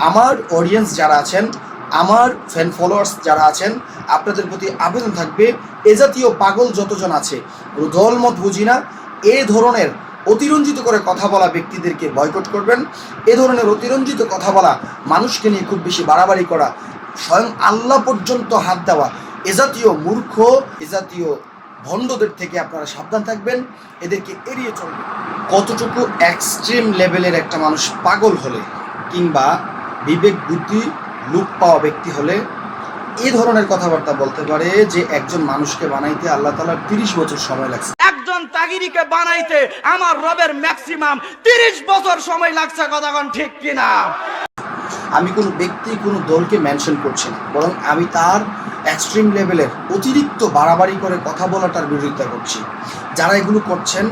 আমার অডিয়েন্স যারা আছেন, আমার ফ্যান ফলোয়ার্স যারা আছেন, আপনাদের প্রতি আবেদন থাকবে, এ জাতীয় পাগল যতজন আছে, দলমত বুঝি না, এ ধরনের অতিরঞ্জিত করে কথা বলা ব্যক্তিদেরকে বয়কট করবেন। এ ধরনের অতিরঞ্জিত কথা বলা, মানুষকে নিয়ে খুব বেশি বাড়াবাড়ি করা, স্বয়ং আল্লাহ পর্যন্ত হাত দেওয়া, এ জাতীয় মূর্খ, এ জাতীয় ভণ্ডদের থেকে আপনারা সাবধান থাকবেন, এদেরকে এড়িয়ে চলবেন। কতটুকু এক্সট্রিম লেভেলের একটা মানুষ পাগল হলে কিংবা বিবেক বুদ্ধি লোপ পাওয়া ব্যক্তি হলে এই ধরনের কথাবার্তা বলতে পারে যে একজন মানুষকে বানাইতে আল্লাহ তাআলার 30 বছর সময় লাগছে। একজন তাগিরিকে বানাইতে আমার রবের ম্যাক্সিমাম 30 বছর সময় লাগছে। কথা কোন ঠিক কিনা? আমি কোনো ব্যক্তি, কোনো দলকে মেনশন করছি না, বরং আমি তার এক্সট্রিম লেভেলের অতিরিক্ত বাড়াবাড়ি করে কথা বলাটার বিরোধিতা করছি। যারা এগুলো করছেন,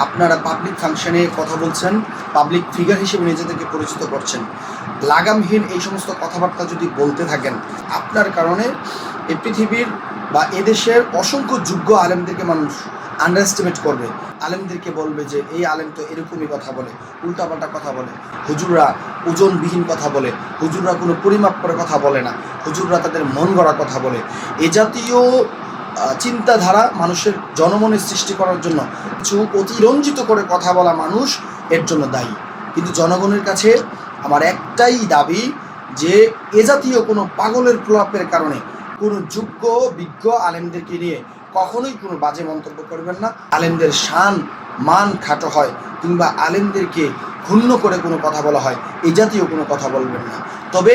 আপনারা পাবলিক ফাংশনে কথা বলছেন, পাবলিক ফিগার হিসেবে নিজেদেরকে পরিচিত করছেন, লাগামহীন এই সমস্ত কথাবার্তা যদি বলতে থাকেন, আপনার কারণে এই পৃথিবীর বা এদেশের অসংখ্য যোগ্য আলেমদেরকে মানুষ আন্ডারএস্টিমেট করবে। আলেমদেরকে বলবে যে এই আলেম তো এরকমই কথা বলে, উল্টাপাল্টা কথা বলে, হুজুররা ওজনবিহীন কথা বলে, হুজুররা কোনো পরিমাপ করে কথা বলে না, হুজুররা তাদের মন গড়া কথা বলে। এ জাতীয় চিন্তাধারা মানুষের জনমনের সৃষ্টি করার জন্য কিছু অতিরঞ্জিত করে কথা বলা মানুষ এর জন্য দায়ী। কিন্তু জনগণের কাছে আমার একটাই দাবি যে এ জাতীয় কোনো পাগলের প্রলাপের কারণে কোনো যোগ্য বিজ্ঞ আলেমদেরকে নিয়ে কখনোই কোনো বাজে মন্তব্য করবেন না। আলেমদের শান মান খাটো হয় কিংবা আলেমদেরকে ক্ষুণ্ণ করে কোনো কথা বলা হয়, এই জাতীয় কোনো কথা বলবেন না। তবে